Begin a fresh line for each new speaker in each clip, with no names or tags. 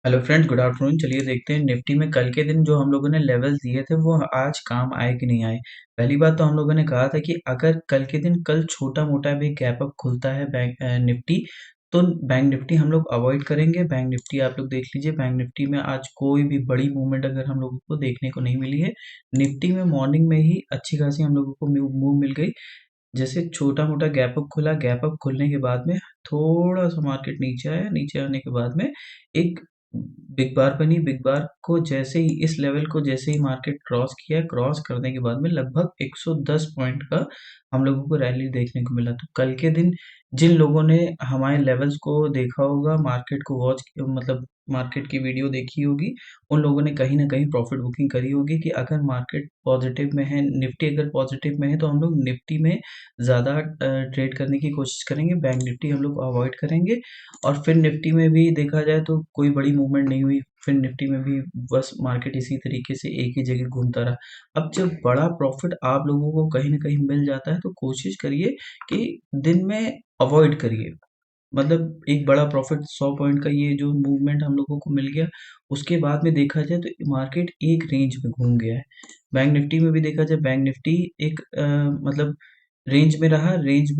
Hello friends, good afternoon. चलिए देखते हैं निफ्टी में कल के दिन जो हम लोगों ने लेवल्स दिए थे वो आज काम आए कि नहीं आए। पहली बात तो हम लोगों ने कहा था कि अगर कल के दिन छोटा मोटा भी गैप अप खुलता है निफ्टी, तो बैंक निफ्टी हम लोग अवॉइड करेंगे। बैंक निफ्टी आप लोग देख लीजिए, बैंक निफ्टी में आज कोई भी बड़ी मूवमेंट अगर हम लोगों को देखने को नहीं मिली है। निफ्टी में मॉर्निंग में ही अच्छी खासी हम लोगों को मूव मिल गई। जैसे छोटा मोटा गैप अप खुला, गैप अप खुलने के बाद में थोड़ा सा मार्केट नीचे आया, नीचे आने के बाद में एक बिग बार बनी। बिग बार को जैसे ही इस लेवल को जैसे ही मार्केट क्रॉस किया, क्रॉस करने के बाद में लगभग 110 पॉइंट का हम लोगों को रैली देखने को मिला। तो कल के दिन जिन लोगों ने हमारे लेवल्स को देखा होगा, मार्केट को वॉच मतलब मार्केट की वीडियो देखी होगी, उन लोगों ने कहीं ना कहीं प्रॉफिट बुकिंग करी होगी कि अगर मार्केट पॉजिटिव में है, निफ्टी अगर पॉजिटिव में है, तो हम लोग निफ्टी में ज़्यादा ट्रेड करने की कोशिश करेंगे, बैंक निफ्टी हम लोग अवॉइड करेंगे। और फिर निफ्टी में भी देखा जाए तो कोई बड़ी मूवमेंट नहीं हुई। फिर निफ्टी में भी बस मार्केट इसी तरीके से एक ही जगह घूमता रहा। अब जब बड़ा प्रॉफिट आप लोगों को कहीं ना कहीं मिल जाता है तो कोशिश करिए कि दिन में अवॉइड करिए। मतलब एक बड़ा प्रॉफिट 100 पॉइंट का ये जो मूवमेंट हम लोगों को मिल गया, उसके बाद में देखा जाए तो मार्केट एक रेंज में घूम गया है। बैंक निफ्टी में भी देखा जाए, बैंक निफ्टी एक मतलब रेंज में रहा। रेंज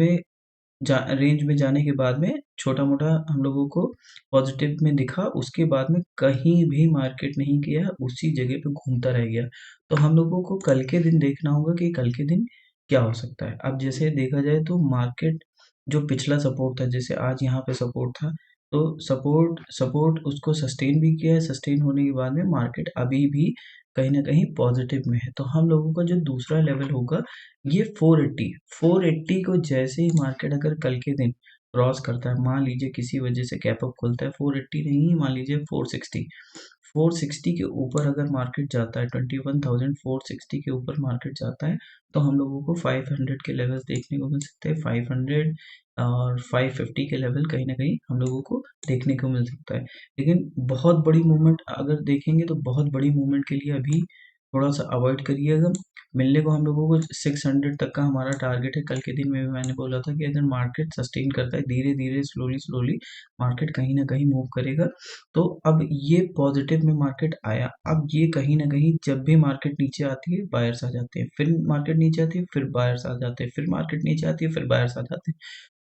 में जाने के बाद में छोटा मोटा हम लोगों को पॉजिटिव में दिखा, उसके बाद में कहीं भी मार्केट नहीं गया, उसी जगह पे घूमता रह गया। तो हम लोगों को कल के दिन देखना होगा कि कल के दिन क्या हो सकता है। अब जैसे देखा जाए तो मार्केट जो पिछला सपोर्ट था, जैसे आज यहाँ पे सपोर्ट था, तो सपोर्ट सपोर्ट उसको सस्टेन भी किया है। सस्टेन होने के बाद में मार्केट अभी भी कहीं ना कहीं पॉजिटिव में है। तो हम लोगों का जो दूसरा लेवल होगा ये 480। 480 को जैसे ही मार्केट अगर कल के दिन क्रॉस करता है, मान लीजिए किसी वजह से गैप अप खुलता है, 480 नहीं, मान लीजिए 460। 460 के ऊपर अगर मार्केट जाता है, 21,460 के ऊपर मार्केट जाता है, तो हम लोगों को 500 के लेवल्स देखने को मिल सकते हैं। 500 और 550 के लेवल कहीं ना कहीं हम लोगों को देखने को मिल सकता है। लेकिन बहुत बड़ी मूवमेंट अगर देखेंगे तो बहुत बड़ी मूवमेंट के लिए अभी थोड़ा सा अवॉइड करिएगा। मिलने को हम लोगों को 600 तक का हमारा टारगेट है। कल के दिन में भी मैंने बोला था कि अगर मार्केट सस्टेन करता है, धीरे धीरे स्लोली स्लोली मार्केट कहीं ना कहीं मूव करेगा। तो अब ये पॉजिटिव में मार्केट आया, अब ये कहीं ना कहीं जब भी मार्केट नीचे आती है बायर्स आ जाते हैं, फिर मार्केट नीचे आती है फिर बायर्स आ जाते हैं, फिर मार्केट नीचे आती है फिर बायर्स आ जाते हैं।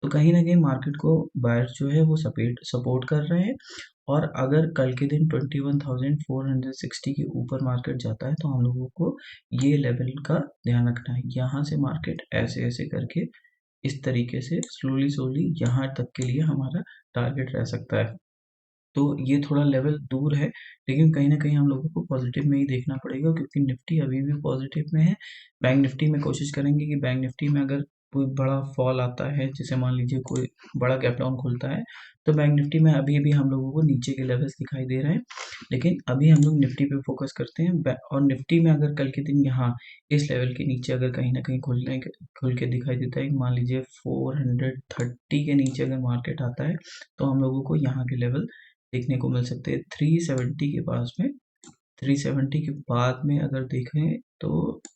तो कहीं न कहीं मार्केट को बायर्स जो है वो सपेट सपोर्ट कर रहे हैं। और अगर कल के दिन 21,460 के ऊपर मार्केट जाता है तो हम लोगों को ये लेवल का ध्यान रखना है। यहाँ से मार्केट ऐसे-ऐसे करके इस तरीके से स्लोली स्लोली यहाँ तक के लिए हमारा टारगेट रह सकता है। तो ये थोड़ा लेवल दूर है, लेकिन कहीं न कहीं हम लोगों को पॉज़िटिव में ही देखना पड़ेगा क्योंकि निफ्टी अभी भी पॉज़िटिव में है। बैंक निफ्टी में कोशिश करेंगे कि बैंक निफ्टी में अगर कोई बड़ा फॉल आता है, जैसे मान लीजिए कोई बड़ा गैप डाउन खुलता है, तो बैंक निफ्टी में अभी भी हम लोगों को नीचे के लेवल्स दिखाई दे रहे हैं। लेकिन अभी हम लोग निफ्टी पे फ़ोकस करते हैं। बै और निफ्टी में अगर कल के दिन यहाँ इस लेवल के नीचे अगर कहीं न कहीं खुल के दिखाई देता है, मान लीजिए 430 के नीचे अगर मार्केट आता है, तो हम लोगों को यहाँ के लेवल देखने को मिल सकते हैं 370 के पास में। 370 के बाद में अगर देखें तो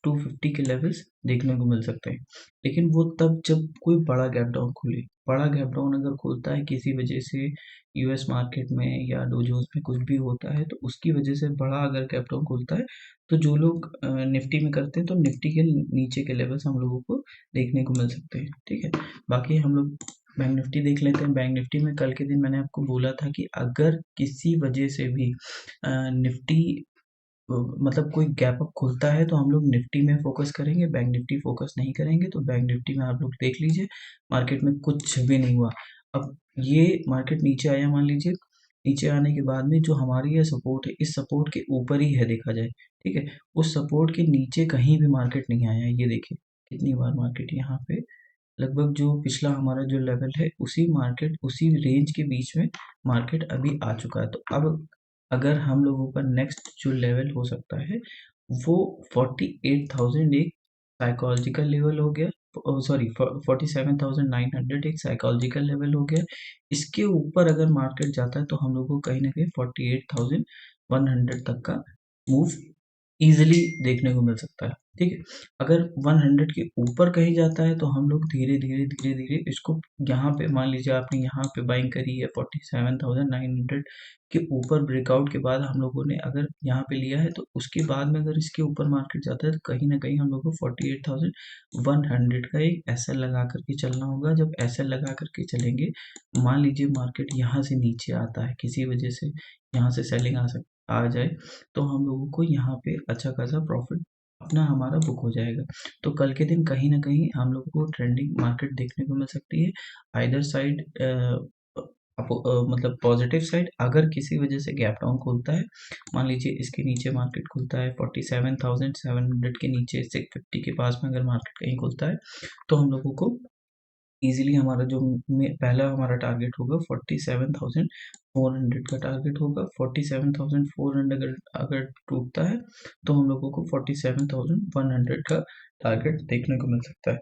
250 के लेवल्स देखने को मिल सकते हैं। लेकिन वो तब जब कोई बड़ा गैप डाउन खुले। बड़ा गैप डाउन अगर खुलता है किसी वजह से, यूएस मार्केट में या डो जोन्स में कुछ भी होता है, तो उसकी वजह से बड़ा अगर गैप डाउन खुलता है, तो जो लोग निफ्टी में करते हैं तो निफ्टी के नीचे के लेवल्स हम लोगों को देखने को मिल सकते हैं। ठीक है, बाकी हम लोग बैंक निफ्टी देख लेते हैं। बैंक निफ्टी में कल के दिन मैंने आपको बोला था कि अगर किसी वजह से भी निफ्टी मतलब कोई गैप अप खुलता है तो हम लोग निफ्टी में फ़ोकस करेंगे, बैंक निफ्टी फ़ोकस नहीं करेंगे। तो बैंक निफ्टी में आप लोग देख लीजिए, मार्केट में कुछ भी नहीं हुआ। अब ये मार्केट नीचे आया, मान लीजिए, नीचे आने के बाद में जो हमारी ये सपोर्ट है, इस सपोर्ट के ऊपर ही है देखा जाए, ठीक है? उस सपोर्ट के नीचे कहीं भी मार्केट नहीं आया है। ये देखिए, कितनी बार मार्केट यहाँ पे लगभग जो पिछला हमारा जो लेवल है, उसी रेंज के बीच में मार्केट अभी आ चुका है। तो अब अगर हम लोगों का नेक्स्ट जो लेवल हो सकता है वो 48,000 एक साइकोलॉजिकल लेवल हो गया। सॉरी, 47,900 एक साइकोलॉजिकल लेवल हो गया। इसके ऊपर अगर मार्केट जाता है तो हम लोग को कहीं ना कहीं 48,100 तक का मूव इजीली देखने को मिल सकता है। ठीक है? अगर 100 के ऊपर कहीं जाता है तो हम लोग धीरे-धीरे इसको यहाँ पे मान लीजिए आपने यहाँ पे बाइंग करी है 47,900 के ऊपर ब्रेकआउट के बाद हम लोगों ने अगर यहाँ पे लिया है तो उसके बाद में अगर इसके ऊपर मार्केट जाता है तो कहीं न कहीं हम लोग को 48,100 का एक एसएल लगा कर के चलना होगा। जब एसएल लगा कर के चलेंगे, मान लीजिए मार्केट यहाँ से नीचे आता है, किसी वजह से यहाँ से सेलिंग आ जाए, तो हम लोगों को यहाँ पे अच्छा खासा प्रॉफ़िट अपना हमारा बुक हो जाएगा। तो कल के दिन कहीं न कहीं हम लोगों को ट्रेंडिंग मार्केट देखने को मिल सकती है। आइदर साइड मतलब पॉज़िटिव साइड अगर किसी वजह से गैप डाउन खुलता है, मान लीजिए इसके नीचे मार्केट खुलता है 47,700 के नीचे 650 के पास में अगर मार्केट कहीं खुलता है, तो हम लोगों को ईज़िली हमारा जो पहला हमारा टारगेट होगा 47,400 का टारगेट होगा। 47,400 अगर अगर टूटता है तो हम लोगों को 47,100 का टारगेट देखने को मिल सकता है।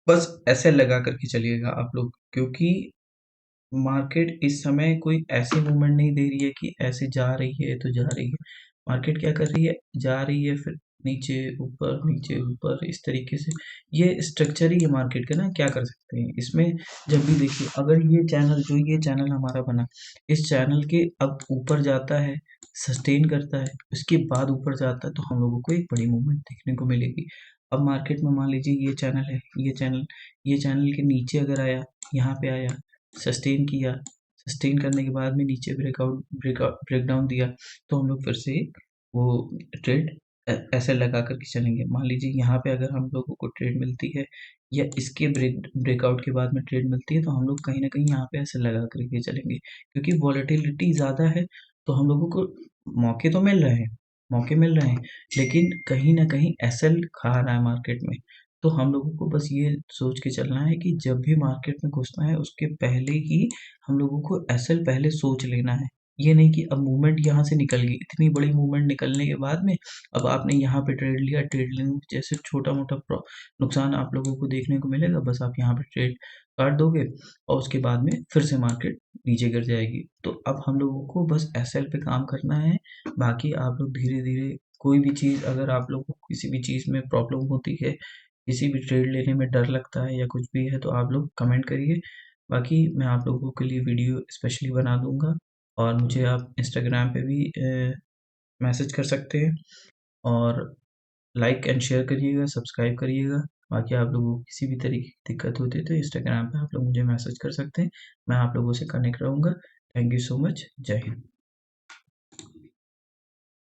बस ऐसे लगा कर के चलिएगा आप लोग, क्योंकि मार्केट इस समय कोई ऐसी मूवमेंट नहीं दे रही है कि ऐसे जा रही है तो जा रही है। मार्केट क्या कर रही है, जा रही है फिर नीचे ऊपर इस तरीके से। ये स्ट्रक्चर ही है मार्केट का ना, क्या कर सकते हैं इसमें। जब भी देखिए अगर ये चैनल हमारा बना, इस चैनल के अब ऊपर जाता है, सस्टेन करता है, उसके बाद ऊपर जाता है तो हम लोगों को एक बड़ी मूवमेंट देखने को मिलेगी। अब मार्केट में मान लीजिए ये चैनल है, ये चैनल के नीचे अगर आया, यहाँ पे आया, सस्टेन किया, सस्टेन करने के बाद में नीचे ब्रेकडाउन दिया, तो हम लोग फिर से वो ट्रेड ऐसे लगा करके चलेंगे। मान लीजिए यहाँ पे अगर हम लोगों को ट्रेड मिलती है या इसके ब्रेकआउट के बाद में ट्रेड मिलती है, तो हम लोग कहीं ना कहीं यहाँ पे ऐसे लगा करके चलेंगे, क्योंकि वॉलेटिलिटी ज़्यादा है। तो हम लोगों को मौके तो मिल रहे हैं, लेकिन कहीं ना कहीं एसएल खा रहा है मार्केट में। तो हम लोगों को बस ये सोच के चलना है कि जब भी मार्केट में घुसना है उसके पहले ही हम लोगों को एसएल पहले सोच लेना है। ये नहीं कि अब मूवमेंट यहाँ से निकल गई, इतनी बड़ी मूवमेंट निकलने के बाद में अब आपने यहाँ पे ट्रेड लिया, ट्रेड लेने में जैसे छोटा-मोटा नुकसान आप लोगों को देखने को मिलेगा, बस आप यहाँ पे ट्रेड काट दोगे और उसके बाद में फिर से मार्केट नीचे गिर जाएगी। तो अब हम लोगों को बस एसएल पे काम करना है, बाकी आप लोग धीरे-धीरे कोई भी चीज़ अगर आप लोग को किसी भी चीज़ में प्रॉब्लम होती है, किसी भी ट्रेड लेने में डर लगता है या कुछ भी है तो आप लोग कमेंट करिए। बाकी मैं आप लोगों के लिए वीडियो स्पेशली बना दूँगा और मुझे आप इंस्टाग्राम पे भी मैसेज कर सकते हैं और लाइक एंड शेयर करिएगा, सब्सक्राइब करिएगा। बाकी आप लोगों को किसी भी तरीके की दिक्कत होती है तो इंस्टाग्राम पे आप लोग मुझे मैसेज कर सकते हैं। मैं आप लोगों से कनेक्ट रहूँगा। Thank you so much. जय हिंद।